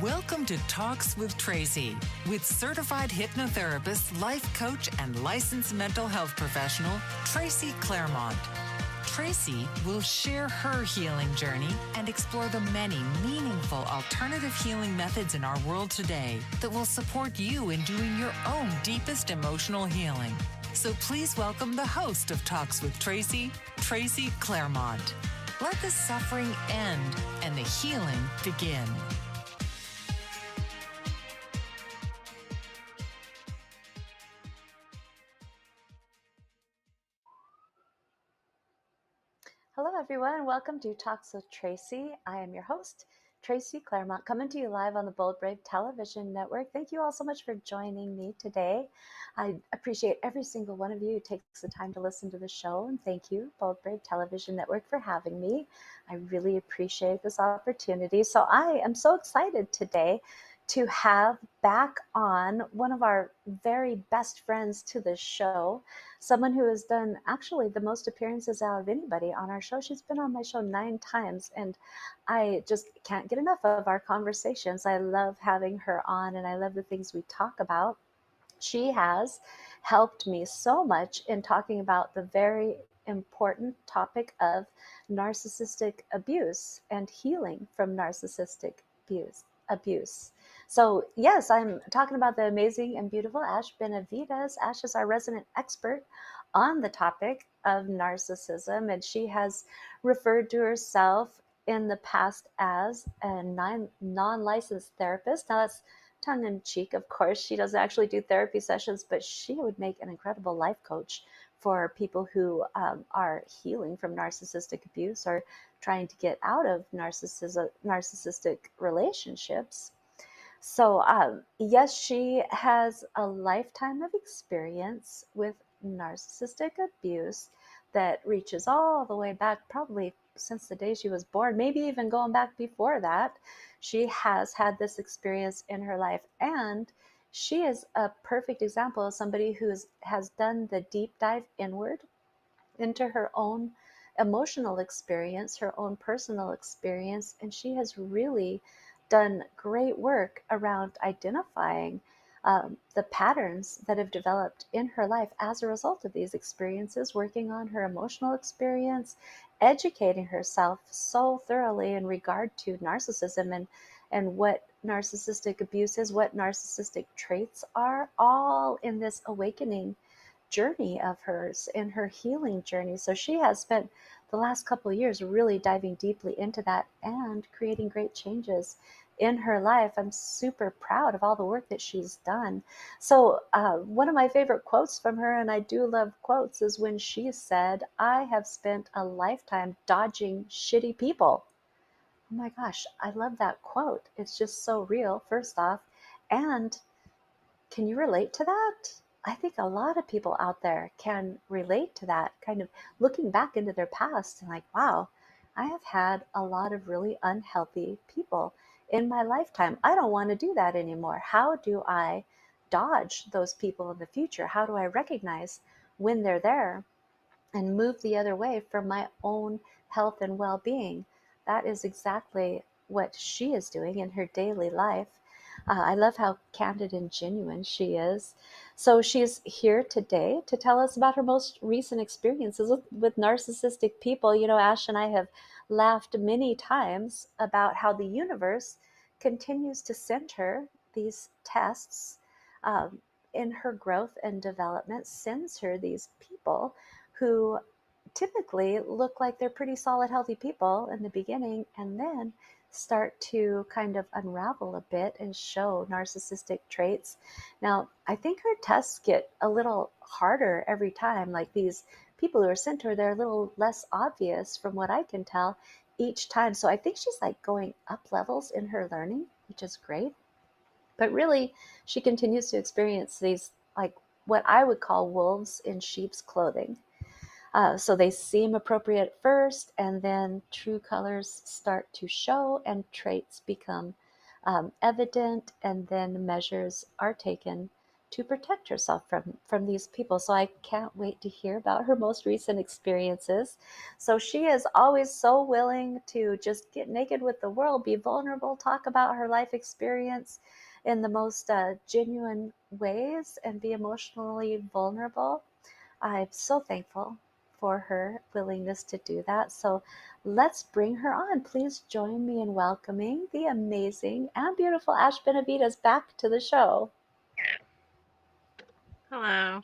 Welcome to Talks with Tracy, with certified hypnotherapist, life coach, and licensed mental health professional, Tracy Claremont. Tracy will share her healing journey and explore the many meaningful alternative healing methods in our world today that will support you in doing your own deepest emotional healing. So please welcome the host of Talks with Tracy, Tracy Claremont. Let the suffering end and the healing begin. Hello, everyone. Welcome to Talks with Tracy. I am your host, Tracy Claremont, coming to you live on the Bold Brave Television Network. Thank you all so much for joining me today. I appreciate every single one of you who takes the time to listen to the show, and thank you, Bold Brave Television Network, for having me. I really appreciate this opportunity. So I am so excited today to have back on one of our very best friends to the show, someone who has done actually the most appearances out of anybody on our show. She's been on my show 9 times, and I just can't get enough of our conversations. I love having her on, and I love the things we talk about. She has helped me so much in talking about the very important topic of narcissistic abuse and healing from narcissistic abuse. So yes, I'm talking about the amazing and beautiful Ash Benavides. Ash is our resident expert on the topic of narcissism, and she has referred to herself in the past as a non-licensed therapist. Now that's tongue in cheek, of course. She doesn't actually do therapy sessions, but she would make an incredible life coach for people who are healing from narcissistic abuse or trying to get out of narcissistic relationships. So, yes, she has a lifetime of experience with narcissistic abuse that reaches all the way back, probably since the day she was born, maybe even going back before that. She has had this experience in her life, and she is a perfect example of somebody who has done the deep dive inward into her own emotional experience, her own personal experience, and she has really done great work around identifying the patterns that have developed in her life as a result of these experiences, working on her emotional experience, educating herself so thoroughly in regard to narcissism and what narcissistic abuse is, what narcissistic traits are, all in this awakening journey of hers, in her healing journey. So she has spent the last couple of years really diving deeply into that and creating great changes in her life. I'm super proud of all the work that she's done. So one of my favorite quotes from her, and I do love quotes, is when she said, "I have spent a lifetime dodging shitty people." Oh my gosh, I love that quote. It's just so real, first off. And can you relate to that? I think a lot of people out there can relate to that, kind of looking back into their past and like, wow, I have had a lot of really unhealthy people in my lifetime. I don't want to do that anymore. How do I dodge those people in the future? How do I recognize when they're there and move the other way for my own health and well-being? That is exactly what she is doing in her daily life. I love how candid and genuine she is. So she's here today to tell us about her most recent experiences with narcissistic people. You know, Ash and I have laughed many times about how the universe continues to send her these tests in her growth and development, sends her these people who typically look like they're pretty solid, healthy people in the beginning, and then start to kind of unravel a bit and show narcissistic traits. Now, I think her tests get a little harder every time. Like these people who are sent to her, they're a little less obvious from what I can tell each time. So I think she's like going up levels in her learning, which is great. But really, she continues to experience these, like what I would call wolves in sheep's clothing. So they seem appropriate at first, and then true colors start to show and traits become evident, and then measures are taken to protect herself from these people. So I can't wait to hear about her most recent experiences. So she is always so willing to just get naked with the world, be vulnerable, talk about her life experience in the most genuine ways, and be emotionally vulnerable. I'm so thankful for her willingness to do that. So let's bring her on. Please join me in welcoming the amazing and beautiful Ash Benavides back to the show. Hello.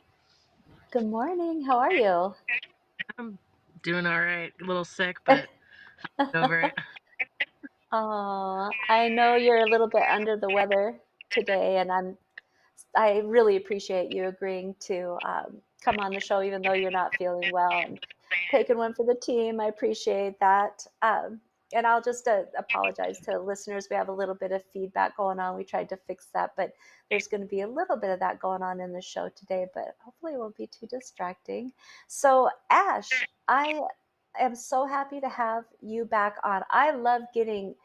Good morning. How are you? I'm doing all right. A little sick, but over it. Oh, I know you're a little bit under the weather today, and I really appreciate you agreeing to come on the show, even though you're not feeling well, and taking one for the team. I appreciate that. And I'll just apologize to listeners. We have a little bit of feedback going on. We tried to fix that, but there's going to be a little bit of that going on in the show today, but hopefully it won't be too distracting. So, Ash, I am so happy to have you back on. I love getting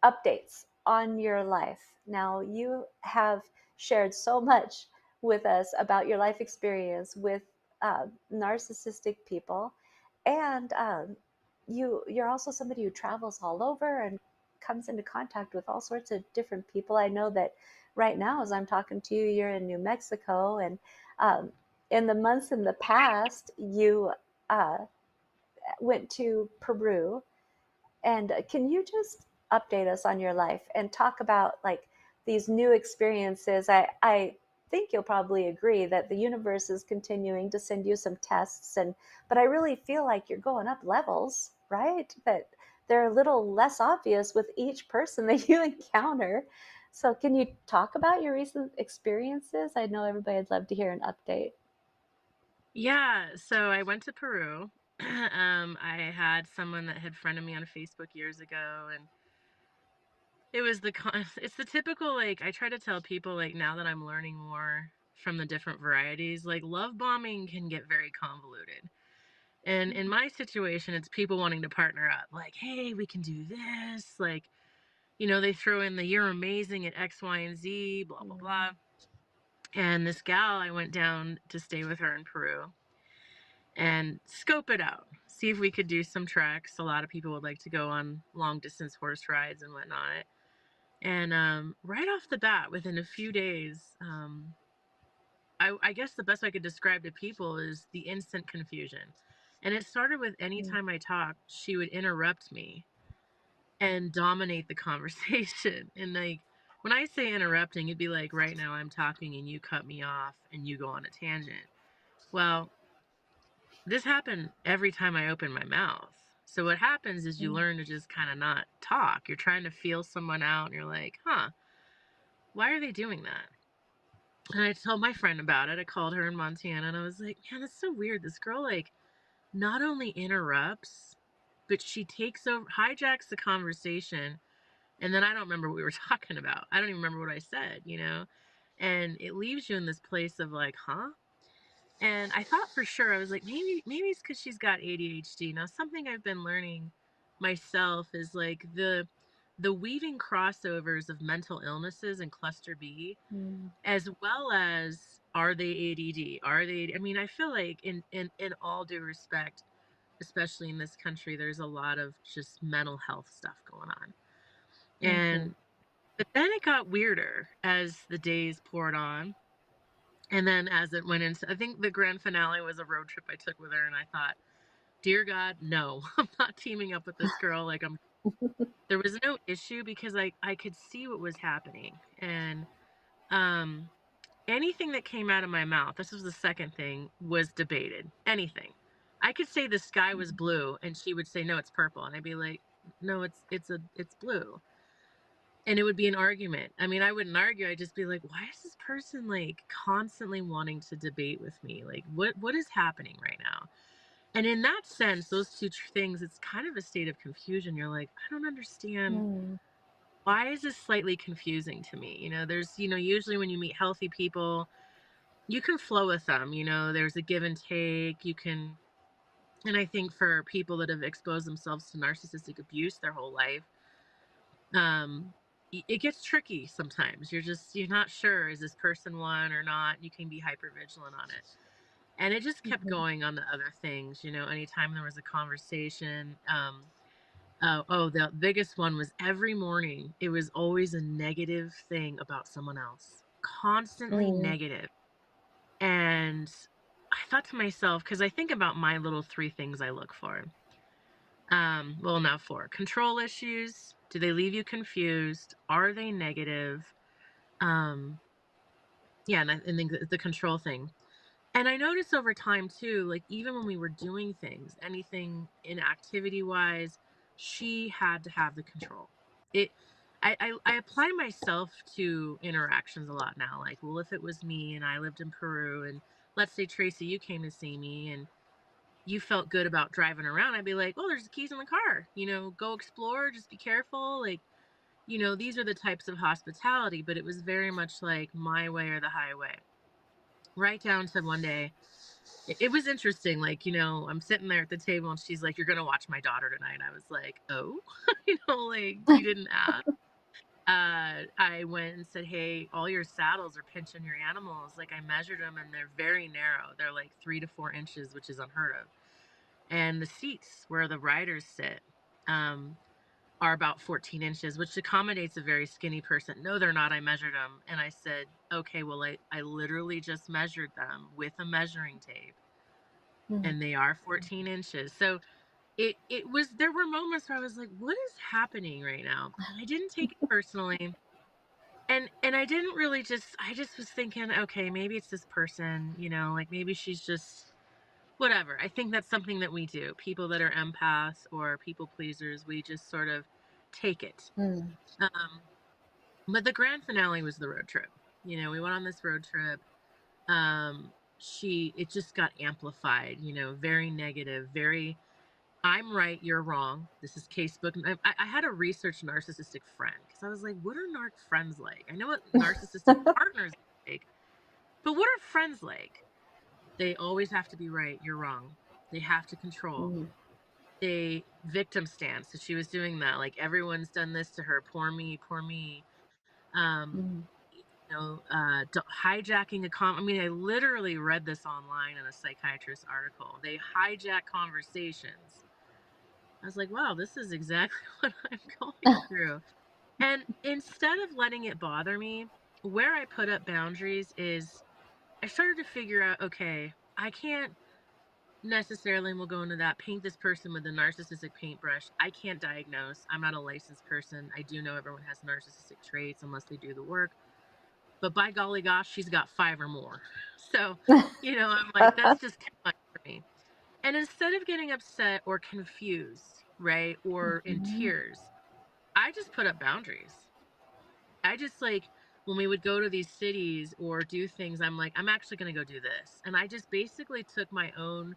updates on your life. Now, you have shared so much with us about your life experience with narcissistic people, and you're also somebody who travels all over and comes into contact with all sorts of different people. I know that right now, as I'm talking to you, you're in New Mexico, and um, in the months in the past, you uh, went to Peru. And can you just update us on your life and talk about like these new experiences? I think you'll probably agree that the universe is continuing to send you some tests, and but I really feel like you're going up levels, right? That they're a little less obvious with each person that you encounter. So can you talk about your recent experiences? I know everybody'd love to hear an update. Yeah, so I went to Peru. I had someone that had friended me on Facebook years ago, and it was it's the typical, like, I try to tell people, like, now that I'm learning more from the different varieties, like, love bombing can get very convoluted. And in my situation, it's people wanting to partner up, like, hey, we can do this. Like, they throw in the you're amazing at X, Y, and Z, blah, blah, Mm, blah. And this gal, I went down to stay with her in Peru and scope it out, see if we could do some treks. A lot of people would like to go on long distance horse rides and whatnot. And right off the bat, within a few days, I guess the best I could describe to people is the instant confusion. And it started with any mm, time I talked, she would interrupt me and dominate the conversation. And like, when I say interrupting, it'd be like, right now I'm talking and you cut me off and you go on a tangent. Well, this happened every time I open my mouth. So what happens is you mm, learn to just kind of not talk. You're trying to feel someone out and you're like, huh, why are they doing that? And I told my friend about it. I called her in Montana and I was like, man, that's so weird. This girl, like, not only interrupts, but she takes over, hijacks the conversation. And then I don't remember what we were talking about. I don't even remember what I said. And it leaves you in this place of like, huh? And I thought for sure, I was like, maybe it's because she's got ADHD. Now, something I've been learning myself is like the weaving crossovers of mental illnesses and cluster B, mm, as well as are they ADD? Are they? I mean, I feel like in all due respect, especially in this country, there's a lot of just mental health stuff going on. mhm, And but then it got weirder as the days poured on. And then as it went into, I think the grand finale was a road trip I took with her, and I thought, dear God, no, I'm not teaming up with this girl. Like, there was no issue because I could see what was happening. And um anything that came out of my mouth, this was the second thing, was debated. Anything. I could say the sky was blue and she would say, no, it's purple. And I'd be like, no, it's blue. And it would be an argument. I mean, I wouldn't argue. I'd just be like, why is this person like constantly wanting to debate with me? Like, what is happening right now? And in that sense, those two things, it's kind of a state of confusion. You're like, I don't understand. mm, Why is this slightly confusing to me? There's, usually when you meet healthy people, you can flow with them. There's a give and take. And I think for people that have exposed themselves to narcissistic abuse their whole life, um, it gets tricky sometimes. You're not sure, is this person one or not? You can be hyper vigilant on it. And it just kept Mhm. going on the other things, anytime there was a conversation. The biggest one was every morning, it was always a negative thing about someone else, constantly Mm. negative. And I thought to myself, because I think about my little three things I look for. Well, now four. Control issues. Do they leave you confused? Are they negative? Um, yeah, and I think the control thing. And I noticed over time too, like even when we were doing things, anything in activity wise, she had to have the control. It I apply myself to interactions a lot now. Like, well, if it was me and I lived in Peru and let's say Tracy, you came to see me and you felt good about driving around, I'd be like, oh, there's the keys in the car. Go explore, just be careful. Like, these are the types of hospitality, but it was very much like my way or the highway. Right down to one day it was interesting, like, I'm sitting there at the table and she's like, "You're gonna watch my daughter tonight." I was like, "Oh?" Like, you didn't ask. I went and said, "Hey, all your saddles are pinching your animals." Like, I measured them and they're very narrow. They're like 3 to 4 inches, which is unheard of. And the seats where the riders sit, um, are about 14 inches, which accommodates a very skinny person. No, they're not. I measured them. And I said, "Okay, well, I literally just measured them with a measuring tape Mm. and they are 14 inches." So there were moments where I was like, what is happening right now? And I didn't take it personally. And I just was thinking, okay, maybe it's this person, like maybe she's just whatever. I think that's something that we do. People that are empaths or people pleasers, we just sort of take it. Mm. Um, but the grand finale was the road trip. We went on this road trip. It just got amplified, very negative, very I'm right, you're wrong. This is casebook. And I had a research narcissistic friend because I was like, what are narc friends like? I know what narcissistic partners are like, but what are friends like? They always have to be right, you're wrong. They have to control. Mm. They victim stand. So she was doing that. Like everyone's done this to her. Poor me, poor me. Um, Mm. hijacking I mean, I literally read this online in a psychiatrist article. They hijack conversations. I was like, wow, this is exactly what I'm going through. And instead of letting it bother me, where I put up boundaries is I started to figure out, okay, I can't necessarily, and we'll go into that, paint this person with a narcissistic paintbrush. I can't diagnose. I'm not a licensed person. I do know everyone has narcissistic traits unless they do the work. But by golly gosh, she's got 5 or more. So, I'm like, that's just too much for me. And instead of getting upset or confused, right, or in Mhm. tears, I just put up boundaries. I just like when we would go to these cities or do things, I'm like, I'm actually going to go do this. And I just basically took my own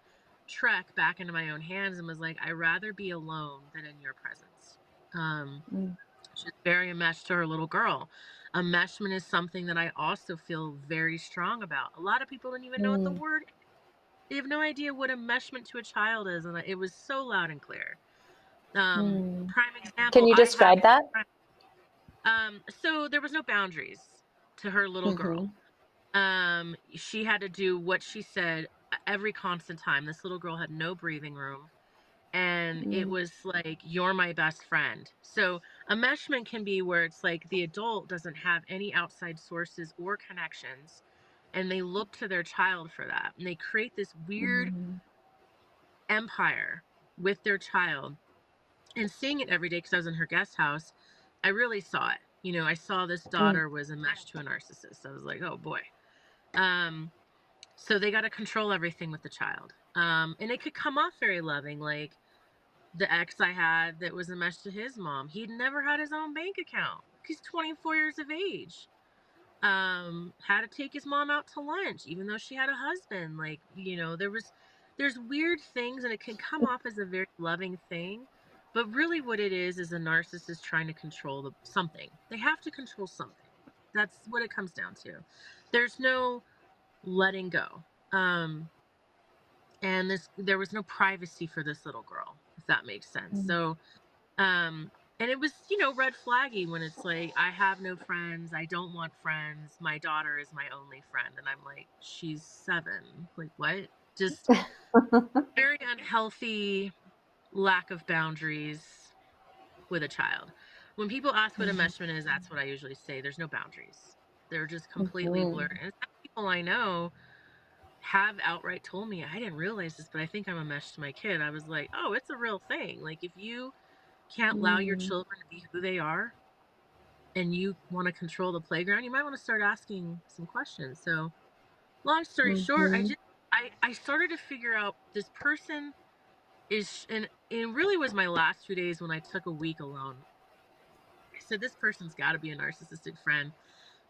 trek back into my own hands and was like, I'd rather be alone than in your presence. Um, Mm. she's very enmeshed to her little girl. Enmeshment is something that I also feel very strong about. A lot of people don't even know what the Mm. word they have no idea what enmeshment to a child is, and it was so loud and clear. Mm. Prime Can example, you I have describe that? so there was no boundaries to her little girl. Mhm. She had to do what she said every constant time. This little girl had no breathing room. And it Mm. was like, you're my best friend. So enmeshment can be where it's like the adult doesn't have any outside sources or connections. And they look to their child for that. And they create this weird Mhm. empire with their child. And seeing it every day because I was in her guest house, I really saw it. I saw this Mm. daughter was enmeshed to a narcissist. I was like, oh boy. Um, so they got to control everything with the child. And it could come off very loving, like the ex I had that was enmeshed to his mom. He'd never had his own bank account. He's 24 years of age. Had to take his mom out to lunch even though she had a husband. Like, there's weird things and it can come off as a very loving thing, but really what it is a narcissist trying to control something. They have to control something. That's what it comes down to. There's no letting go. And there was no privacy for this little girl, if that makes sense. Mm. So And it was, red flaggy when it's like, I have no friends. I don't want friends. My daughter is my only friend. And I'm like, she's 7. Like, what? Just very unhealthy lack of boundaries with a child. When people ask what enmeshment is, that's what I usually say. There's no boundaries. They're just completely Mhm. blurred. And some people I know have outright told me, I didn't realize this, but I think I'm enmeshed to my kid. I was like, oh, it's a real thing. Like, if you can't allow your Mm. children to be who they are and you want to control the playground, you might want to start asking some questions. So, long story short, Mhm. I started to figure out this person is, and it really was my last 2 days when I took a week alone. I said, this person's got to be a narcissistic friend.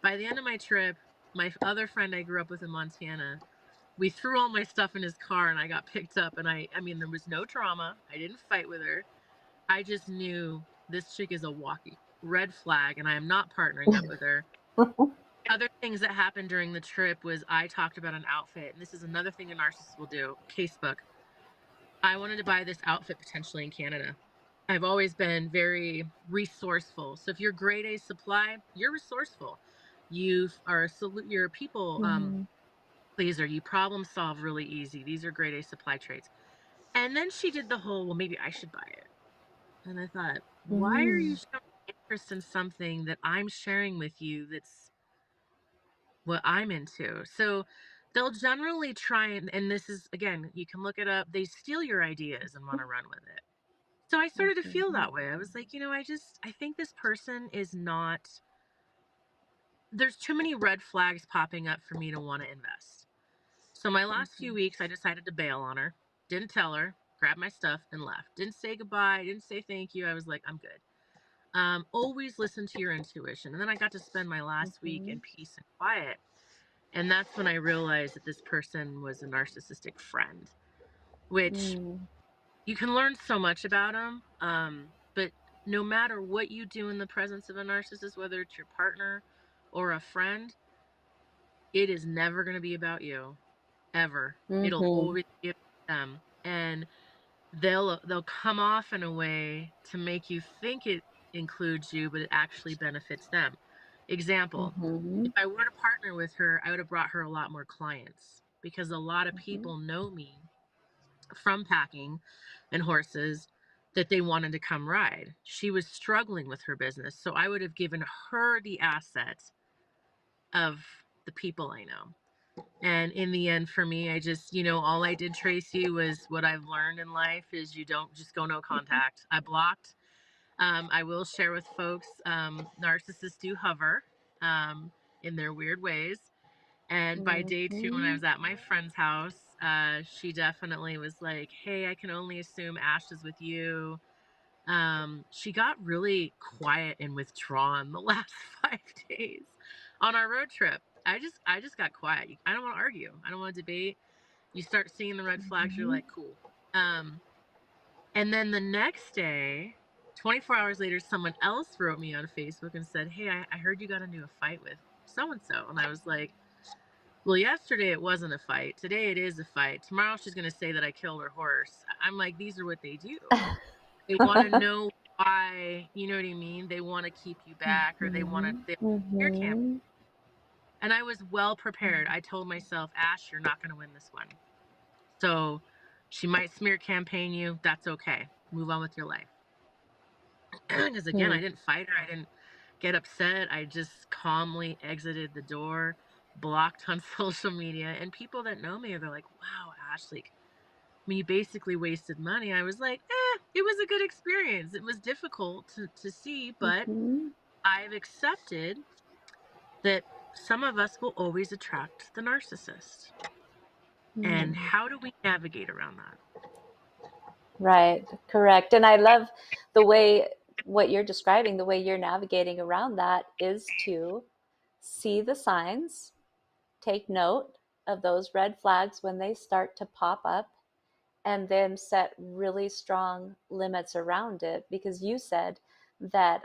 By the end of my trip, my other friend I grew up with in Montana, we threw all my stuff in his car and I got picked up. And I mean, there was no drama. I didn't fight with her. I just knew this chick is a walking red flag and I am not partnering up with her. Other things that happened during the trip was I talked about an outfit. And this is another thing a narcissist will do. Casebook. I wanted to buy this outfit potentially in Canada. I've always been very resourceful. So if you're grade A supply, you're resourceful. You're a people Mhm. pleaser. You problem solve really easy. These are grade A supply traits. And then she did the whole, well, maybe I should buy it. And I thought, why are you Mhm. showing interest in something that I'm sharing with you that's what I'm into? So they'll generally try and this is, again, you can look it up. They steal your ideas and want to run with it. So I started to feel Mhm. that way. I was like, I think this person is not, there's too many red flags popping up for me to want to invest. So my last few Mhm. weeks, I decided to bail on her. Didn't tell her, grabbed my stuff and left. Didn't say goodbye, didn't say thank you. I was like, I'm good. Always listen to your intuition. And then I got to spend my last week in Mhm. peace and quiet. And that's when I realized that this person was a narcissistic friend, which Mm. you can learn so much about them. But no matter what you do in the presence of a narcissist, whether it's your partner or a friend, it is never going to be about you, ever. It'll Mhm. always be about them. And they'll come off in a way to make you think it includes you, but it actually benefits them. Example, if Mhm. I were to partner with her, I would have brought her a lot more clients because a lot of Mhm. people know me from packing and horses that they wanted to come ride. She was struggling with her business, so I would have given her the asset of the people I know. And in the end, for me, I just, all I did, Tracy, was what I've learned in life is you don't just go no contact. I blocked. I will share with folks, narcissists do hover in their weird ways. And by day 2, when I Mhm. was at my friend's house, she definitely was like, hey, I can only assume Ash is with you. She got really quiet and withdrawn the last 5 days on our road trip. I just got quiet. I don't want to argue. I don't want to debate. You start seeing the red flags, you're Mhm. like, cool. Um, and then the next day, 24 hours later, someone else wrote me on Facebook and said, hey, I heard you got into a fight with so and so. And I was like, well, yesterday it wasn't a fight. Today it is a fight. Tomorrow she's going to say that I killed her horse. I'm like, these are what they do. They want to know why, you know what I mean? They want to keep you back or Mhm. they your camp. Mhm. And I was well prepared. I told myself, Ash, you're not going to win this one. So she might smear campaign you. That's okay. Move on with your life. Because again, I Mhm. didn't fight her. I didn't get upset. I just calmly exited the door, blocked on social media. And people that know me, they're like, wow, Ash, like, I mean, you basically wasted money. I was like, it was a good experience. It was difficult to see, but Mhm. I've accepted that some of us will always attract the narcissist. And Mhm. how do we navigate around that? Right, correct. And I love the way what you're describing, the way you're navigating around that is to see the signs, take note of those red flags when they start to pop up, and then set really strong limits around it. Because you said that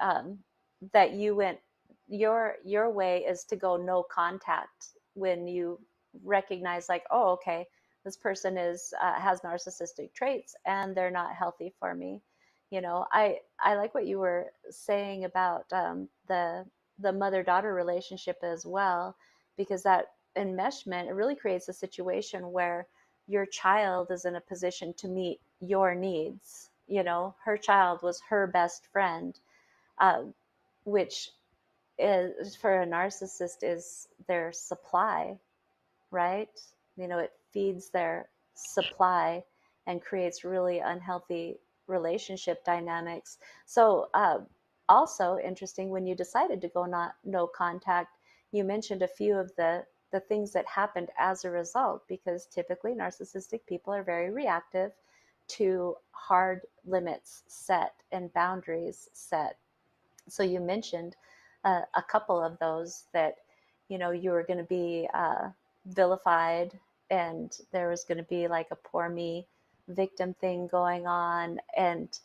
that you went your way is to go no contact when you recognize, like, oh, okay, this person is has narcissistic traits and they're not healthy for me. I like what you were saying about the mother-daughter relationship as well, because that enmeshment, it really creates a situation where your child is in a position to meet your needs. Her child was her best friend, uh, which is for a narcissist is their supply, right? It feeds their supply and creates really unhealthy relationship dynamics. So, also interesting, when you decided to go not no contact, you mentioned a few of the things that happened as a result, because typically narcissistic people are very reactive to hard limits set and boundaries set. So you mentioned a couple of those that you were going to be vilified, and there was going to be like a poor me victim thing going on, and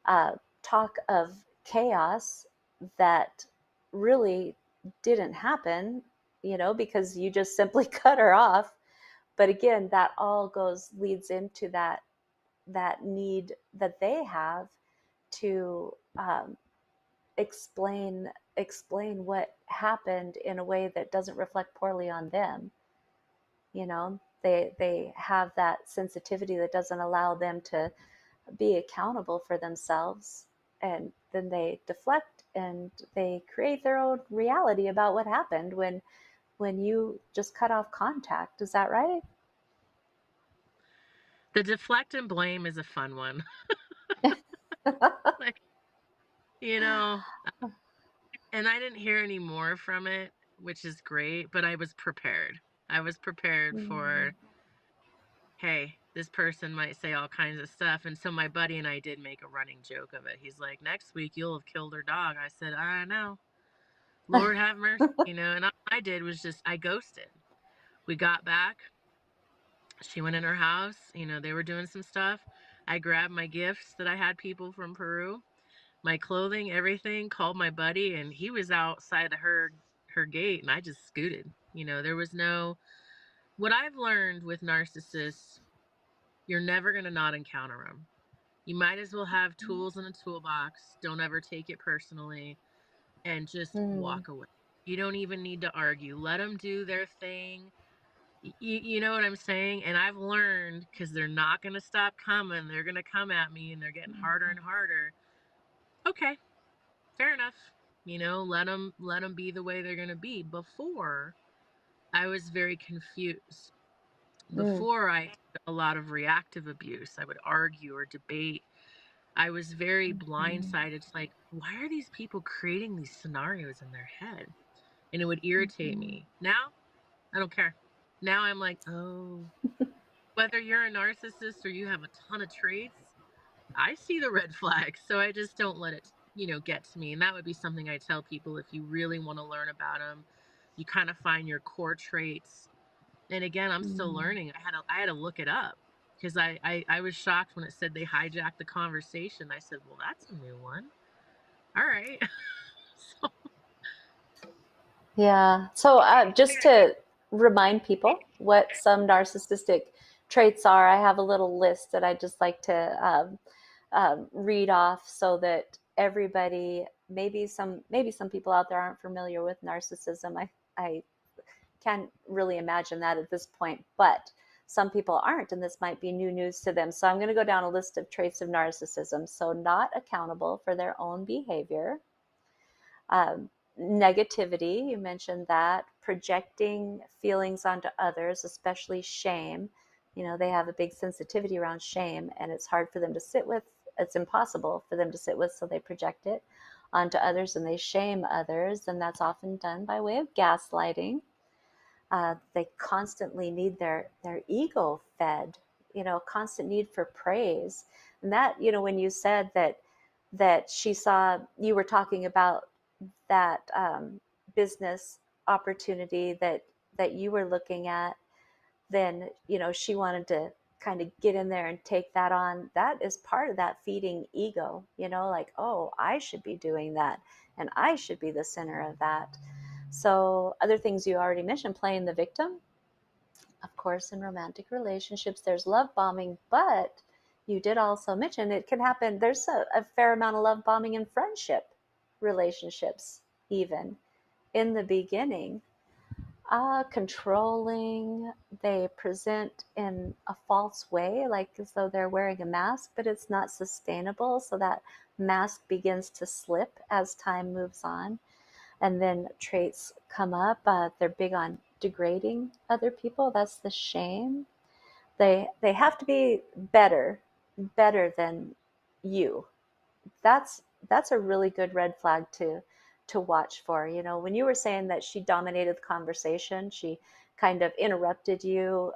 uh, talk of chaos that really didn't happen, because you just simply cut her off. But again, that all leads into that need that they have to explain what happened in a way that doesn't reflect poorly on them. They have that sensitivity that doesn't allow them to be accountable for themselves, and then they deflect and they create their own reality about what happened when you just cut off contact. Is that right? The deflect and blame is a fun one. Like, you know, and I didn't hear any more from it, which is great, but I was prepared. I was prepared for, Mm. hey, this person might say all kinds of stuff. And so my buddy and I did make a running joke of it. He's like, next week you'll have killed her dog. I said, I know. Lord have mercy, and all I did was just, I ghosted. We got back. She went in her house, they were doing some stuff. I grabbed my gifts that I had people from Peru, my clothing, everything, called my buddy, and he was outside of her gate, and I just scooted. There was no, what I've learned with narcissists, you're never going to not encounter them. You might as well have tools in a toolbox. Don't ever take it personally and just Mm. walk away. You don't even need to argue. Let them do their thing. You know what I'm saying? And I've learned, because they're not going to stop coming. They're going to come at me, and they're getting harder and harder. Okay, fair enough. Let them be the way they're going to be. Before, I was very confused. Mm. Before, I did a lot of reactive abuse. I would argue or debate. I was very Mhm. blindsided. It's like, why are these people creating these scenarios in their head? And it would irritate Mhm. me. Now, I don't care. Now I'm like, oh, whether you're a narcissist or you have a ton of traits, I see the red flags. So I just don't let it, get to me. And that would be something I tell people, if you really want to learn about them, you kind of find your core traits. And again, I'm still Mm. learning. I had to look it up, because I was shocked when it said they hijacked the conversation. I said, well, that's a new one. All right. So, Yeah. So, just to remind people what some narcissistic traits are, I have a little list that I just like to read off, so that everybody, maybe some people out there aren't familiar with narcissism. I can't really imagine that at this point, but some people aren't, and this might be new news to them. So I'm going to go down a list of traits of narcissism. So, not accountable for their own behavior. Um, Negativity, you mentioned that. Projecting feelings onto others, especially shame. They have a big sensitivity around shame, and it's hard for them to sit with. It's impossible for them to sit with, so they project it onto others and they shame others, and that's often done by way of gaslighting. They constantly need their ego fed, constant need for praise. And that, when you said that she saw, you were talking about that business opportunity that you were looking at, then she wanted to kind of get in there and take that on. That is part of that feeding ego, like, oh, I should be doing that, and I should be the center of that. So other things you already mentioned, playing the victim. Of course, in romantic relationships, there's love bombing, but you did also mention it can happen. There's a fair amount of love bombing in friendship relationships, even in the beginning. Controlling, they present in a false way, like as though they're wearing a mask, but it's not sustainable. So that mask begins to slip as time moves on. And then traits come up. They're big on degrading other people. That's the shame. They have to be better than you. That's that's a really good red flag to watch for. You know, when you were saying that she dominated the conversation, she kind of interrupted you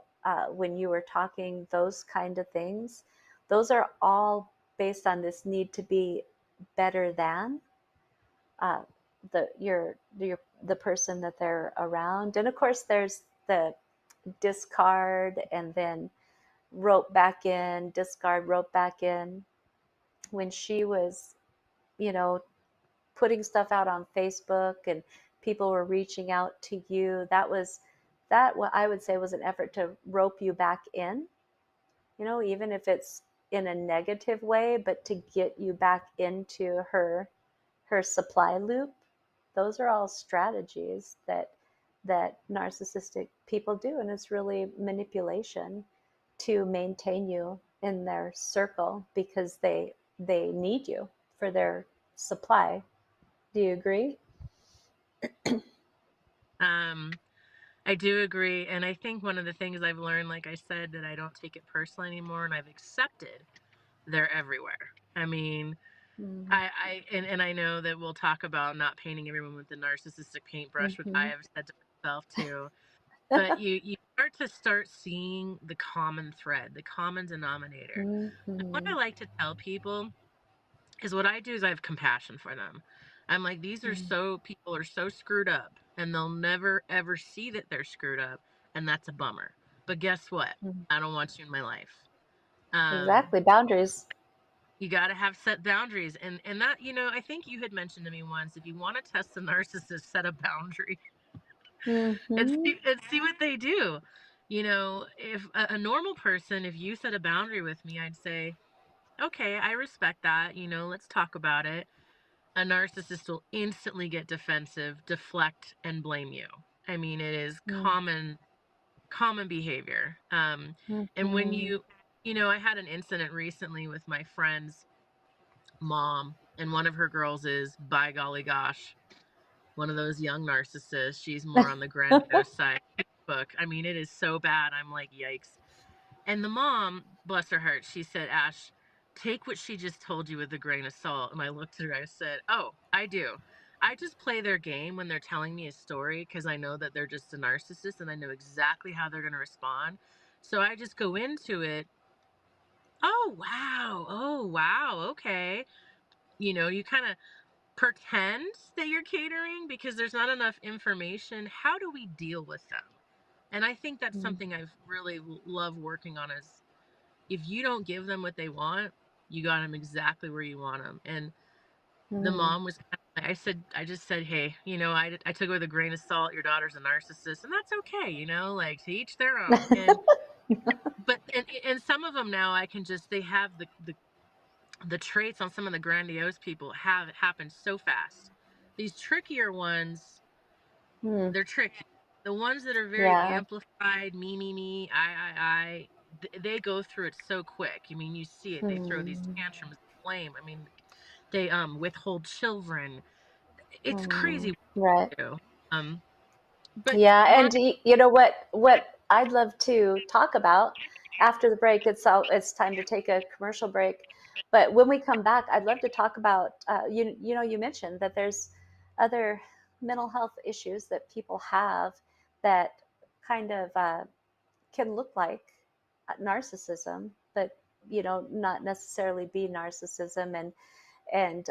when you were talking, those kind of things, those are all based on this need to be better than uh, the person that they're around. And of course there's the discard and then rope back in, discard, rope back in. When she was, you know, putting stuff out on Facebook and people were reaching out to you, that what I would say was an effort to rope you back in, you know, even if it's in a negative way, but to get you back into her supply loop. Those are all strategies that narcissistic people do, and it's really manipulation to maintain you in their circle because they need you for their supply. Do you agree? Um, I do agree. And I think one of the things I've learned, like I said, that I don't take it personally anymore and I've accepted they're everywhere. I mean, Mm-hmm. and I know that we'll talk about not painting everyone with the narcissistic paintbrush, which I Mm-hmm. have said to myself too. But you start seeing the common thread, the common denominator. And what Mm-hmm. I like to tell people is what I do is I have compassion for them. I'm like, these are people are so screwed up and they'll never ever see that they're screwed up. And that's a bummer. But guess what? Mm-hmm. I don't want you in my life. Um, Exactly. Boundaries. you got to have set boundaries. And that, I think you had mentioned to me once, if you want to test the narcissist, set a boundary and Mm-hmm. see what they do. If a normal person, if you set a boundary with me, I'd say, okay, I respect that. Let's talk about it. A narcissist will instantly get defensive, deflect, and blame you. I mean, it is common behavior. And when Mm-hmm. I had an incident recently with my friend's mom, and one of her girls is, by golly gosh, one of those young narcissists. She's more on the grandiose side. Book. I mean, it is so bad. I'm like, yikes. And the mom, bless her heart, she said, Ash, take what she just told you with a grain of salt. And I looked at her, I said, oh, I do. I just play their game when they're telling me a story because I know that they're just a narcissist and I know exactly how they're going to respond. So I just go into it. Oh, wow. Oh, wow. Okay. You kind of pretend that you're catering because there's not enough information. How do we deal with them? And I think that's something I've really love working on is if you don't give them what they want, you got them exactly where you want them. And the Mm-hmm. mom was I just said, hey, I took it with a grain of salt. Your daughter's a narcissist, and that's okay, like to each their own. And some of them now I can just they have the traits on some of the grandiose people have it happen so fast. These trickier ones, Mm. they're tricky. The ones that are very Yeah. amplified, me, they go through it so quick. I mean, you see it. They throw these Mm. tantrums, blame. I mean, they withhold children. It's crazy Mm. what Right. they do. Um, but Yeah, nar- and you know what I'd love to talk about after the break. It's time to take a commercial break, but when we come back, I'd love to talk about you know, you mentioned that there's other mental health issues that people have that kind of can look like narcissism, but you know, not necessarily be narcissism. And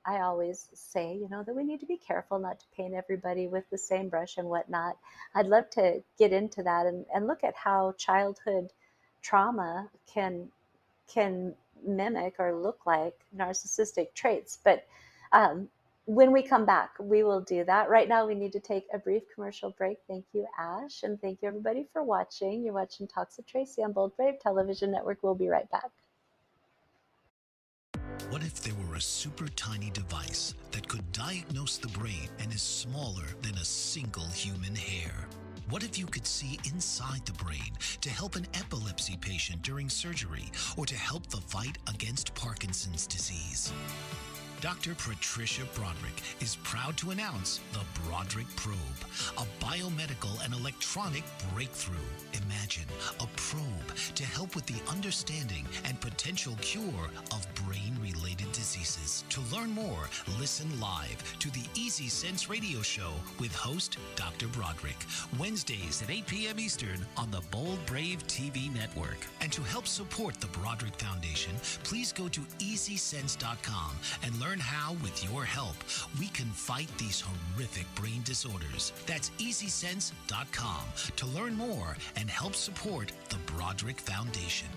I always say, you know, that we need to be careful not to paint everybody with the same brush and whatnot. I'd love to get into that and look at how childhood trauma can mimic or look like narcissistic traits. But um, when we come back, we will do that. Right now, we need to take a brief commercial break. Thank you, Ash, and thank you, everybody, for watching. You're watching Talks with Tracy on Bold Brave Television Network. We'll be right back. What if there were a super tiny device that could diagnose the brain and is smaller than a single human hair? What if you could see inside the brain to help an epilepsy patient during surgery or to help the fight against Parkinson's disease? Dr. Patricia Broderick is proud to announce the Broderick Probe, a biomedical and electronic breakthrough. Imagine a probe to help with the understanding and potential cure of brain-related diseases. To learn more, listen live to the Easy Sense radio show with host Dr. Broderick, Wednesdays at 8 p.m. Eastern on the Bold Brave TV network. And to help support the Broderick Foundation, please go to easysense.com and learn how, with your help, we can fight these horrific brain disorders. That's easysense.com to learn more and help support the Broderick Foundation.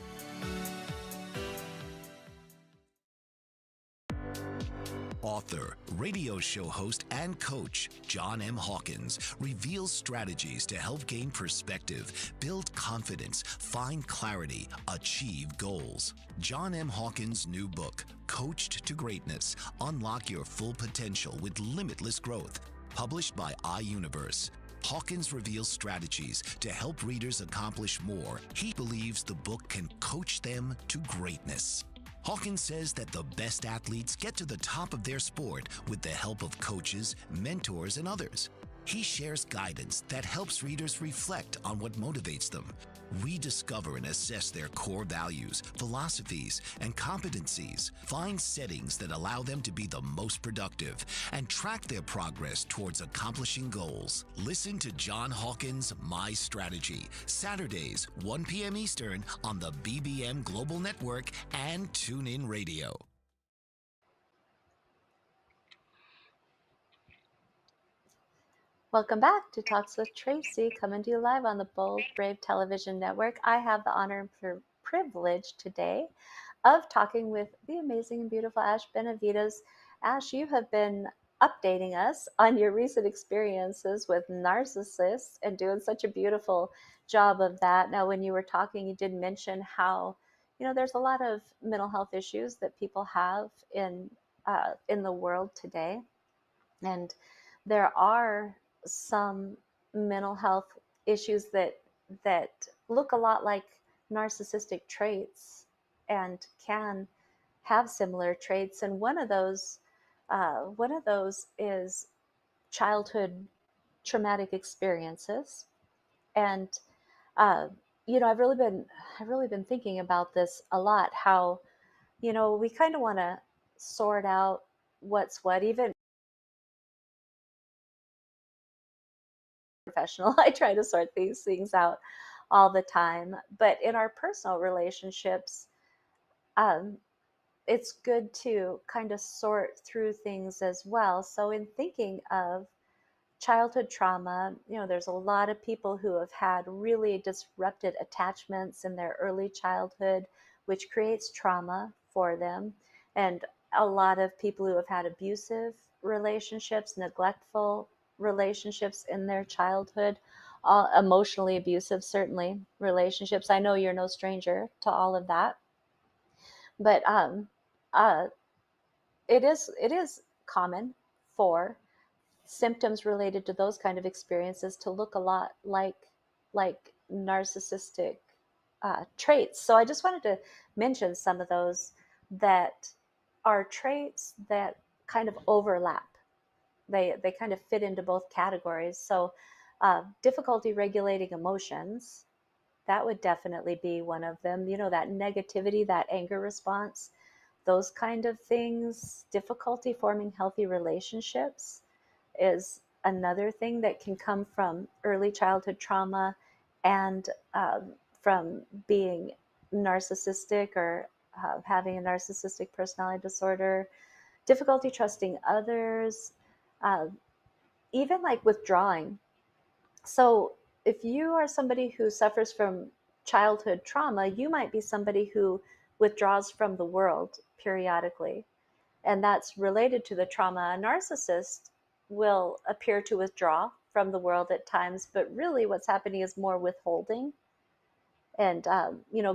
Author, radio show host, and coach John M. Hawkins reveals strategies to help gain perspective, build confidence, find clarity, achieve goals. John M. Hawkins' new book, Coached to Greatness, Unlock Your Full Potential with Limitless Growth, published by iUniverse. Hawkins reveals strategies to help readers accomplish more. He believes the book can coach them to greatness. Hawkins says that the best athletes get to the top of their sport with the help of coaches, mentors, and others. He shares guidance that helps readers reflect on what motivates them, rediscover and assess their core values, philosophies, and competencies, find settings that allow them to be the most productive, and track their progress towards accomplishing goals. Listen to John Hawkins' My Strategy, Saturdays, 1 p.m. Eastern on the BBM Global Network and TuneIn Radio. Welcome back to Talks with Tracy, coming to you live on the Bold Brave Television Network. I have the honor and privilege today of talking with the amazing and beautiful Ash Benavides. Ash, you have been updating us on your recent experiences with narcissists and doing such a beautiful job of that. Now, when you were talking, you did mention how, there's a lot of mental health issues that people have in the world today. And there are some mental health issues that look a lot like narcissistic traits and can have similar traits. And one of those is childhood traumatic experiences. And I've really been thinking about this a lot. How we kind of want to sort out what's what, even professional. I try to sort these things out all the time. But in our personal relationships, it's good to kind of sort through things as well. So in thinking of childhood trauma, there's a lot of people who have had really disrupted attachments in their early childhood, which creates trauma for them. And a lot of people who have had abusive relationships, neglectful relationships in their childhood, emotionally abusive, certainly, relationships. I know you're no stranger to all of that. But it is common for symptoms related to those kind of experiences to look a lot like narcissistic traits. So I just wanted to mention some of those that are traits that kind of overlap. They kind of fit into both categories. So difficulty regulating emotions, that would definitely be one of them. That negativity, that anger response, those kind of things. Difficulty forming healthy relationships is another thing that can come from early childhood trauma and from being narcissistic or having a narcissistic personality disorder. Difficulty trusting others, even like withdrawing. So if you are somebody who suffers from childhood trauma, you might be somebody who withdraws from the world periodically. And that's related to the trauma. A narcissist will appear to withdraw from the world at times, but really what's happening is more withholding and,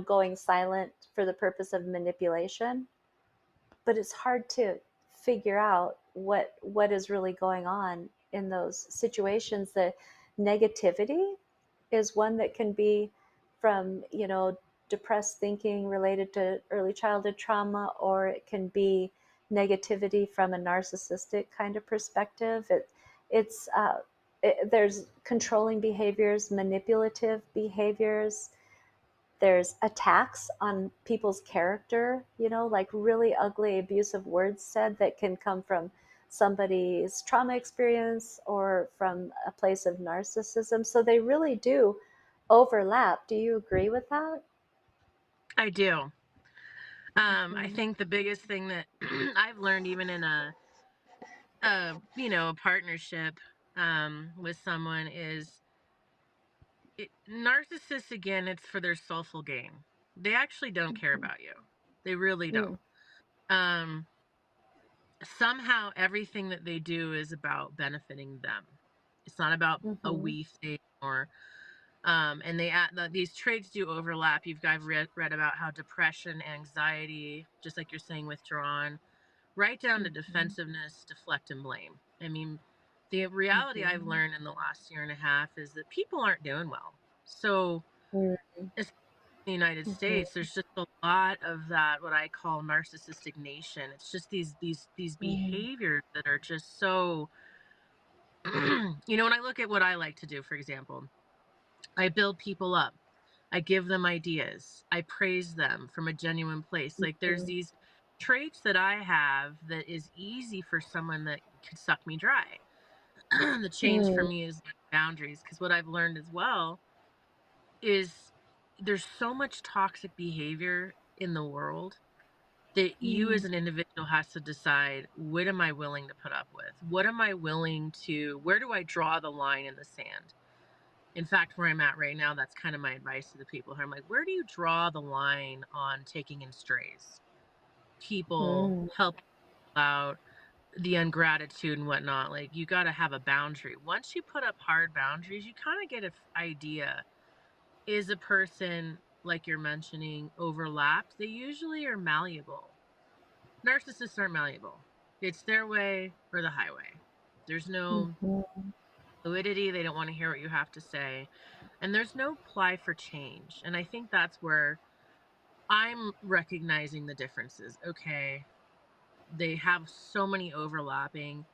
going silent for the purpose of manipulation. But it's hard to figure out what is really going on in those situations. The negativity is one that can be from, depressed thinking related to early childhood trauma, or it can be negativity from a narcissistic kind of perspective. There's controlling behaviors, manipulative behaviors. There's attacks on people's character, like really ugly, abusive words said that can come from somebody's trauma experience or from a place of narcissism. So they really do overlap. Do you agree with that? I do. I Mm-hmm. think the biggest thing that I've learned, even in a partnership with someone, is narcissists, again, it's for their soulful gain. They actually don't care about you. They really don't. Um, Somehow everything that they do is about benefiting them. It's not about a Mm-hmm. we thing, or and these traits do overlap. I've read about how depression, anxiety, just like you're saying, withdrawn, right down to Mm-hmm. defensiveness, deflect, and blame. I mean, the reality I've Mm-hmm. learned in the last year and a half is that people aren't doing well. So, especially in the United States, Mm-hmm. there's just a lot of that, what I call narcissistic nation. It's just these Mm-hmm. behaviors that are just so when I look at what I like to do, for example, I build people up. I give them ideas. I praise them from a genuine place. Like, there's these traits that I have that is easy for someone that could suck me dry. The change for Mm-hmm. me is boundaries, because what I've learned as well is there's so much toxic behavior in the world that you as an individual has to decide, what am I willing to put up with? Where do I draw the line in the sand? In fact, where I'm at right now, that's kind of my advice to the people here. I'm like, where do you draw the line on taking in strays? People Mm-hmm. help out, the ungratitude and whatnot. Like, you got to have a boundary. Once you put up hard boundaries, you kind of get an idea. Is a person, like you're mentioning, overlapped? They usually are malleable. Narcissists aren't malleable. It's their way or the highway. There's no Mm-hmm. fluidity. They don't want to hear what you have to say. And there's no ply for change. And I think that's where I'm recognizing the differences. Okay, they have so many overlapping,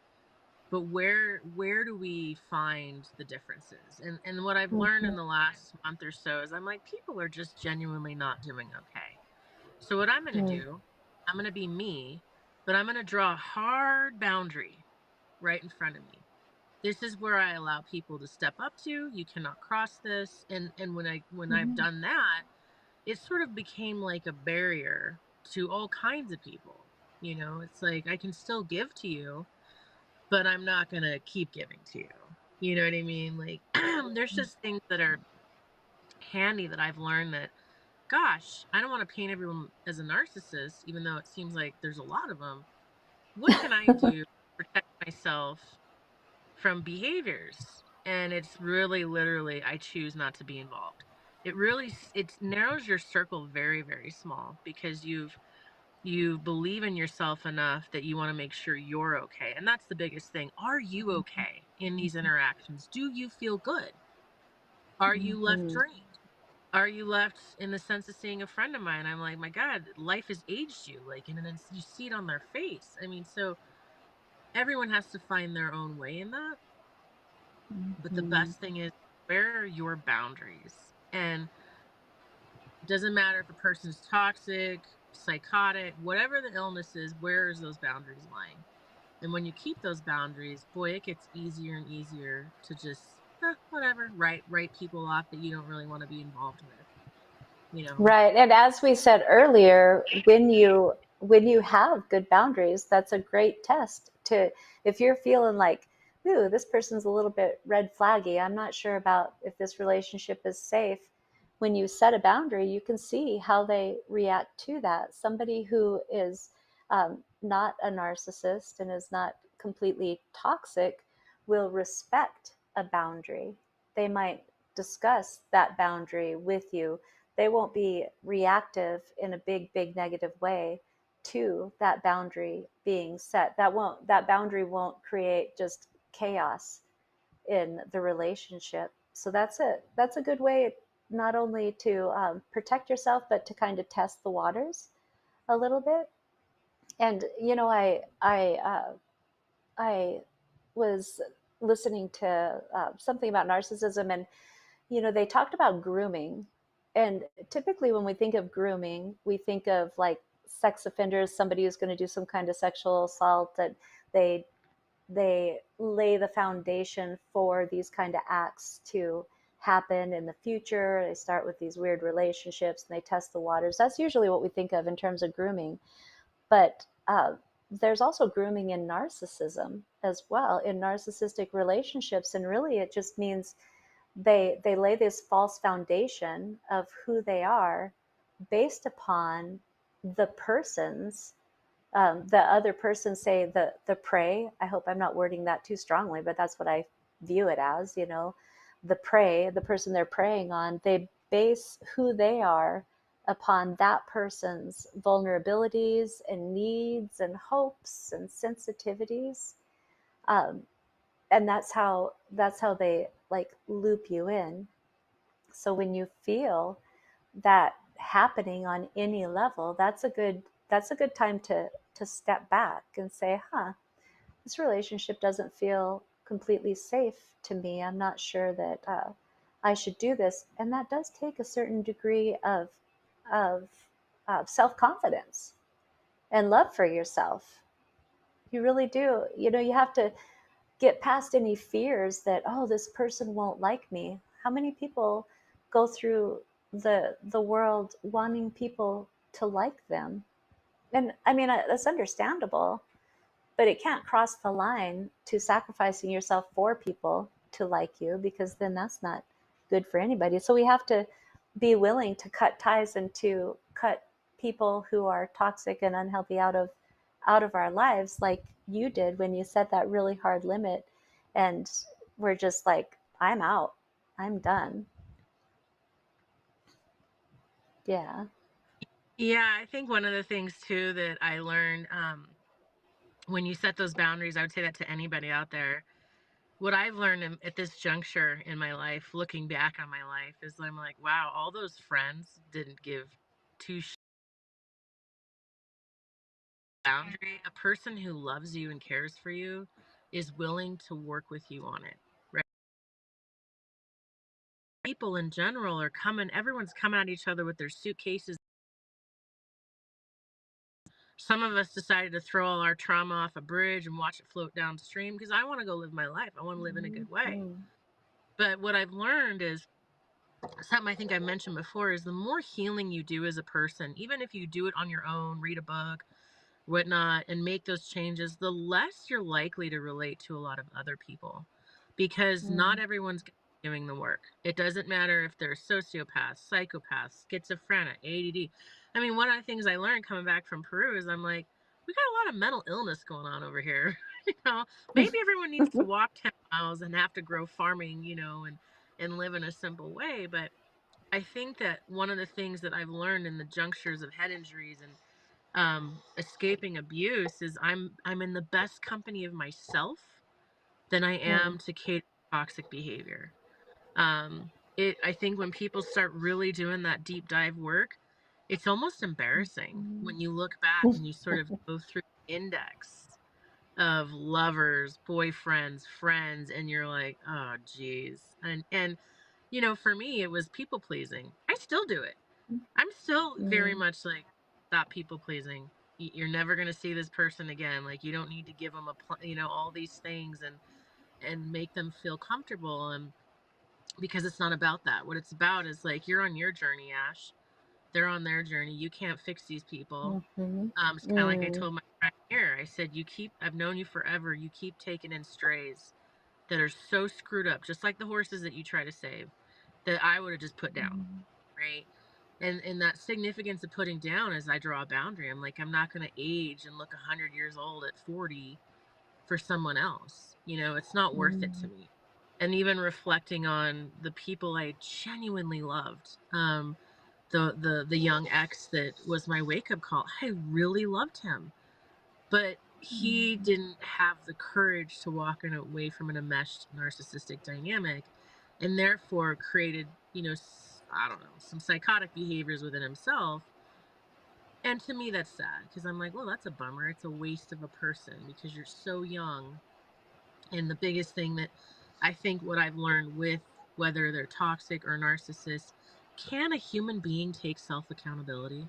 but where do we find the differences? And what I've learned in the last month or so is, I'm like, people are just genuinely not doing okay. So what I'm going to do, I'm going to be me, but I'm going to draw a hard boundary right in front of me. This is where I allow people to step up to. You cannot cross this. And when I've Mm-hmm. done that, it sort of became like a barrier to all kinds of people. It's like, I can still give to you, but I'm not going to keep giving to you. You know what I mean? Like, there's just things that are handy that I've learned that, gosh, I don't want to paint everyone as a narcissist, even though it seems like there's a lot of them. What can I do to protect myself from behaviors? And it's really literally, I choose not to be involved. It narrows your circle very, very small, because you believe in yourself enough that you want to make sure you're okay. And that's the biggest thing. Are you okay in these interactions? Do you feel good? Are you left Mm-hmm. drained? Are you left in the sense of seeing a friend of mine? I'm like, my God, life has aged you. Like, and then you see it on their face. I mean, so everyone has to find their own way in that. But the Mm-hmm. best thing is, where are your boundaries? And it doesn't matter if a person's toxic, psychotic, whatever the illness is, where is those boundaries lying? And when you keep those boundaries, boy, it gets easier and easier to just, whatever, write people off that you don't really want to be involved with, you know? Right. And as we said earlier, when you have good boundaries, that's a great test to, if you're feeling like, ooh, this person's a little bit red flaggy, I'm not sure about if this relationship is safe. When you set a boundary, you can see how they react to that. Somebody who is not a narcissist and is not completely toxic will respect a boundary. They might discuss that boundary with you. They won't be reactive in a big negative way to that boundary being set. That boundary won't create just chaos in the relationship. So that's a good way not only to protect yourself, but to kind of test the waters a little bit. And I was listening to something about narcissism, and they talked about grooming. And typically, when we think of grooming, we think of like sex offenders, somebody who's going to do some kind of sexual assault, that they they lay the foundation for these kind of acts to happen in the future. They start with these weird relationships and they test the waters. That's usually what we think of in terms of grooming. But there's also grooming in narcissism as well, in narcissistic relationships. And really, it just means they lay this false foundation of who they are based upon the person's the other person, say the prey. I hope I'm not wording that too strongly, but that's what I view it as. The prey, the person they're preying on, they base who they are upon that person's vulnerabilities and needs and hopes and sensitivities, um, and that's how they like loop you in. So when you feel that happening on any level, that's a good time to step back and say, this relationship doesn't feel completely safe to me. I'm not sure that I should do this. And that does take a certain degree of self-confidence and love for yourself. You really do. You have to get past any fears that, oh, this person won't like me. How many people go through the world wanting people to like them? And I mean, that's understandable, but it can't cross the line to sacrificing yourself for people to like you, because then that's not good for anybody. So we have to be willing to cut ties and to cut people who are toxic and unhealthy out of our lives, like you did when you set that really hard limit, and we're just like, I'm out, I'm done. Yeah. Yeah, I think one of the things too that I learned, when you set those boundaries, I would say that to anybody out there. What I've learned at this juncture in my life, looking back on my life, is I'm like, wow, all those friends didn't give two boundary. A person who loves you and cares for you is willing to work with you on it. Right? People in general are coming, everyone's coming at each other with their suitcases. Some of us decided to throw all our trauma off a bridge and watch it float downstream because I want to go live my life. I want to live in a good way. Mm-hmm. But what I've learned is something I think I mentioned before, is the more healing you do as a person, even if you do it on your own, read a book, whatnot, and make those changes, the less you're likely to relate to a lot of other people, because not everyone's doing the work. It doesn't matter if they're sociopaths, psychopaths, schizophrenic, ADD. I mean, one of the things I learned coming back from Peru is I'm like, we got a lot of mental illness going on over here. Maybe everyone needs to walk 10 miles and have to grow farming, and live in a simple way. But I think that one of the things that I've learned in the junctures of head injuries and escaping abuse is I'm in the best company of myself than I am to cater to toxic behavior. I think when people start really doing that deep dive work, it's almost embarrassing when you look back and you sort of go through the index of lovers, boyfriends, friends, and you're like, oh geez. And for me it was people pleasing. I still do it. I'm still very much like that people pleasing. You're never going to see this person again. Like, you don't need to give them all these things and make them feel comfortable. And because it's not about that. What it's about is like, you're on your journey, Ash. They're on their journey. You can't fix these people. Mm-hmm. It's kind of like I told my friend here. I said, I've known you forever. You keep taking in strays that are so screwed up, just like the horses that you try to save, that I would have just put down, right? And that significance of putting down as I draw a boundary. I'm like, I'm not going to age and look 100 years old at 40 for someone else. It's not worth it to Mm, me. And even reflecting on the people I genuinely loved, the young ex that was my wake up call. I really loved him, but he mm, didn't have the courage to walk away from an enmeshed narcissistic dynamic, and therefore created, I don't know, some psychotic behaviors within himself. And to me, that's sad because I'm like, well, that's a bummer. It's a waste of a person because you're so young. And the biggest thing that I think what I've learned with whether they're toxic or narcissists, can a human being take self accountability?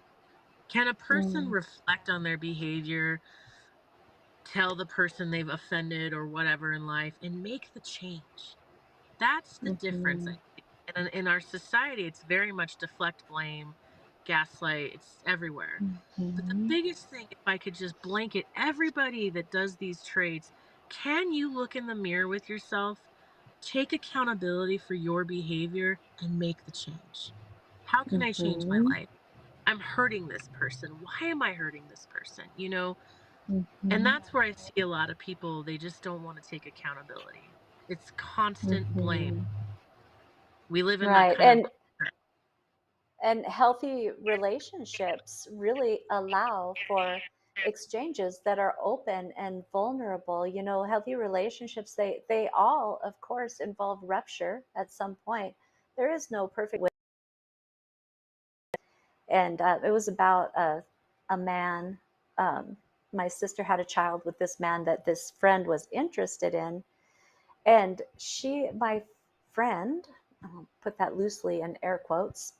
Can a person mm, reflect on their behavior, tell the person they've offended or whatever in life, and make the change? That's the difference, I mhm, think. And in our society, it's very much deflect blame, gaslight, it's everywhere. But the mhm, biggest thing, if I could just blanket everybody that does these traits, can you look in the mirror with yourself, take accountability for your behavior, and make the change? How can I change my mhm, life? I'm hurting this person. Why am I hurting this person? And mhm, that's where I see a lot of people, they just don't want to take accountability. It's constant blame. mhm. We live in that Right. kind of. And healthy relationships really allow for exchanges that are open and vulnerable. Healthy relationships, they all, of course, involve rupture at some point. There is no perfect way. And it was about a man. Um, my sister had a child with this man that this friend was interested in. And my friend, I'll put that loosely in air quotes,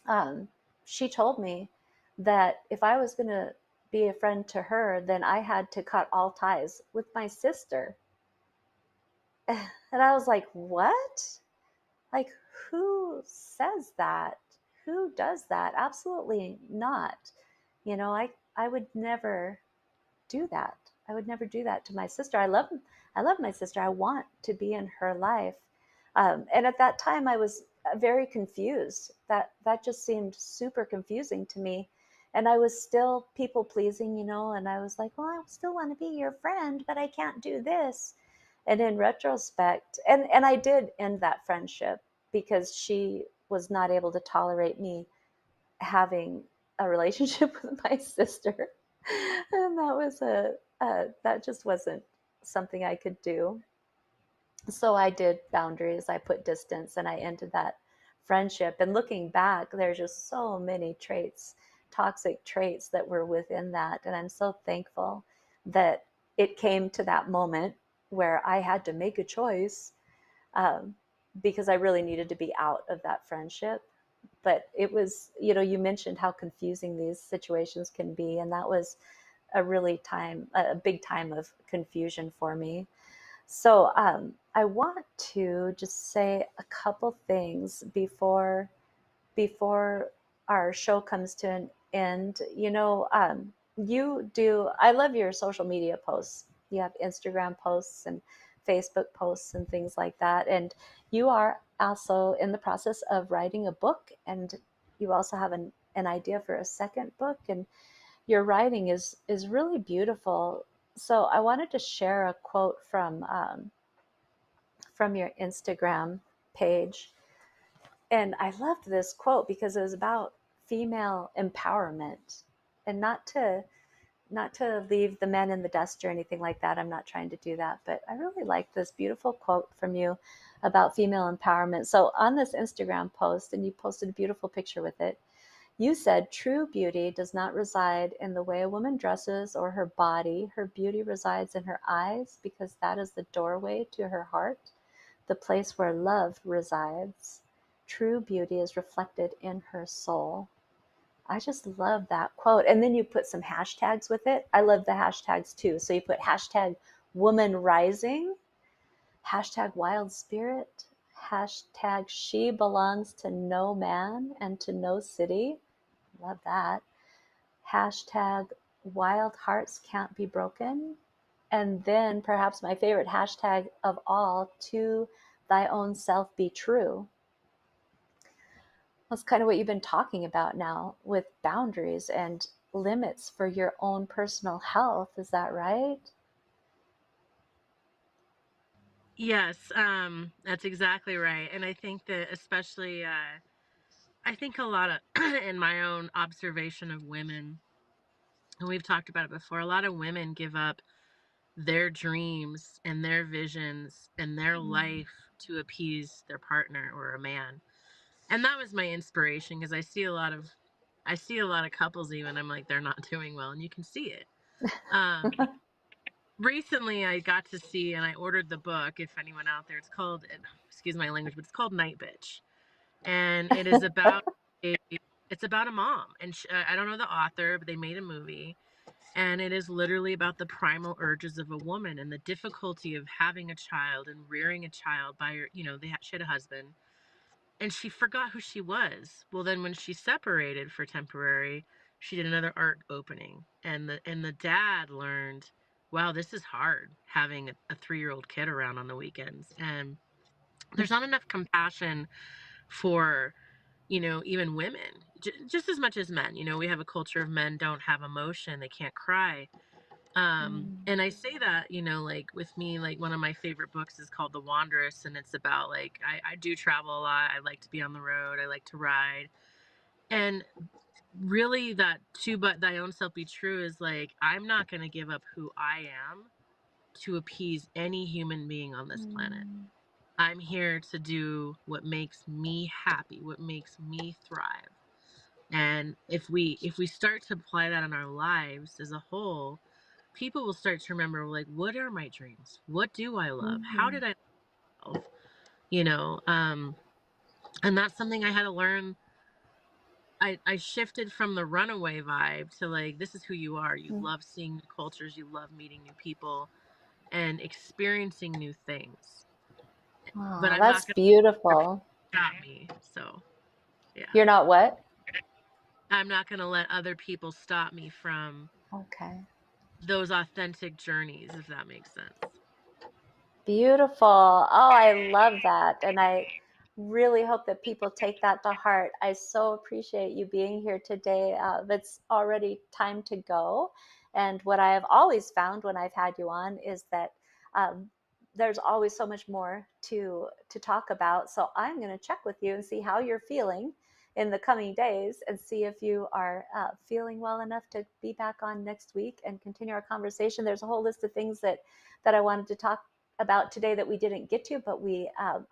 um, she told me that if I was going to be a friend to her, then I had to cut all ties with my sister. And I was like, what? Like, who says that? Who does that? Absolutely not. I would never do that. I would never do that to my sister. I love my sister. I want to be in her life. And at that time, I was very confused. That just seemed super confusing to me. And I was still people pleasing, and I was like, well, I still want to be your friend, but I can't do this. And in retrospect, and I did end that friendship because she was not able to tolerate me having a relationship with my sister. And that just wasn't something I could do. So I did boundaries, I put distance, and I ended that friendship. And looking back, there's just so many traits, toxic traits that were within that. And I'm so thankful that it came to that moment where I had to make a choice, um, because I really needed to be out of that friendship. But it was, you mentioned how confusing these situations can be. And that was a big time of confusion for me. So I want to just say a couple things before our show comes to an end. I love your social media posts. You have Instagram posts and Facebook posts and things like that. And you are also in the process of writing a book, and you also have an idea for a second book. And your writing is really beautiful. So I wanted to share a quote from your Instagram page. And I loved this quote because it was about female empowerment, and not to leave the men in the dust or anything like that. I'm not trying to do that, but I really like this beautiful quote from you about female empowerment. So on this Instagram post, and you posted a beautiful picture with it, you said, true beauty does not reside in the way a woman dresses or her body. Her beauty resides in her eyes because that is the doorway to her heart, the place where love resides. True beauty is reflected in her soul. I just love that quote. And then you put some hashtags with it. I love the hashtags too. So you put hashtag woman rising, hashtag wild spirit, hashtag she belongs to no man and to no city. Love that. Hashtag wild hearts can't be broken. And then perhaps my favorite hashtag of all, to thy own self be true. That's kind of what you've been talking about now with boundaries and limits for your own personal health. Is that right? Yes, that's exactly right. And I think that especially, I think a lot of, in my own observation of women, and we've talked about it before, a lot of women give up their dreams and their visions and their Mm. life to appease their partner or a man. And that was my inspiration because I see a lot of couples even I'm like they're not doing well and you can see it. Um Recently I got to see and I ordered the book if anyone out there, it's called excuse my language, but it's called Night Bitch. And it is about a it's about a mom and I don't know the author, but they made a movie. And it is literally about the primal urges of a woman and the difficulty of having a child and rearing a child by her, she had a husband and she forgot who she was. Well, then when she separated for temporary, she did another art opening and the dad learned, wow, this is hard having a 3-year-old kid around on the weekends. And there's not enough compassion for even women, just as much as men. We have a culture of men don't have emotion, they can't cry. Mm. And I say that, like with me, like one of my favorite books is called The Wanderess, and it's about like I do travel a lot. I like to be on the road, I like to ride. And really that to but thy own self be true is like I'm not gonna give up who I am to appease any human being on this planet. Mm. I'm here to do what makes me happy, what makes me thrive. And if we start to apply that in our lives as a whole, people will start to remember like what are my dreams? What do I love? How Mhm. did I love? You know, and that's something I had to learn. I shifted from the runaway vibe to like this is who you are. You Mm. love seeing new cultures, you love meeting new people and experiencing new things. But Oh, I'm that's not gonna let people beautiful. stop me. So yeah. You're not what? I'm not gonna let other people stop me from Okay. those authentic journeys, if that makes sense. Beautiful. Oh, I love that. And I really hope that people take that to heart. I so appreciate you being here today. It's already time to go. And what I have always found when I've had you on is that um, there's always so much more to talk about. So I'm going to check with you and see how you're feeling in the coming days and see if you are feeling well enough to be back on next week and continue our conversation. There's a whole list of things that I wanted to talk about today that we didn't get to, but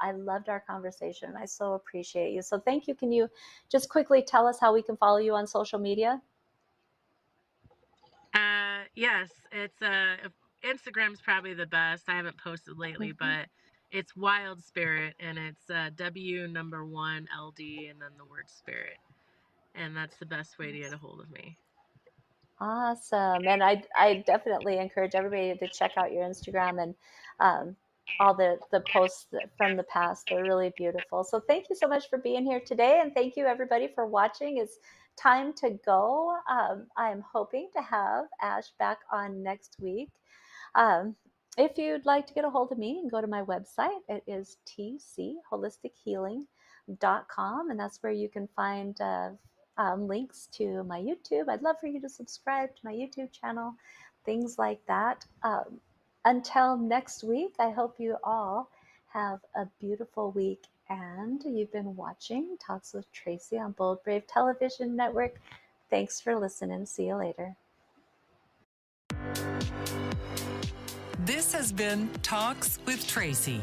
I loved our conversation. I so appreciate you. So thank you. Can you just quickly tell us how we can follow you on social media? Yes, it's Instagram's probably the best. I haven't posted lately, Mm-hmm. but it's Wild Spirit and it's W1LD and then the word spirit. And that's the best way to get a hold of me. Awesome. And I definitely encourage everybody to check out your Instagram and um, all the posts from the past. They're really beautiful. So thank you so much for being here today. And thank you everybody for watching. It's time to go. I am hoping to have Ash back on next week. Um, if you'd like to get a hold of me, you can go to my website. It is tcholistichealing.com, and that's where you can find links to my YouTube. I'd love for you to subscribe to my YouTube channel, things like that. Until next week, I hope you all have a beautiful week. And you've been watching Talks with Tracy on Bold Brave Television Network. Thanks for listening. See you later. This has been Talks with Tracy.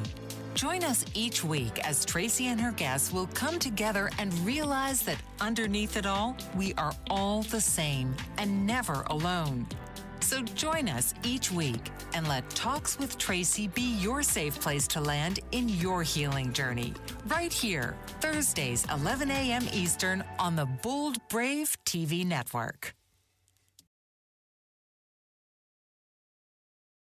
Join us each week as Tracy and her guests will come together and realize that underneath it all, we are all the same and never alone. So join us each week and let Talks with Tracy be your safe place to land in your healing journey. Right here, Thursdays, 11 a.m. Eastern on the Bold Brave TV network.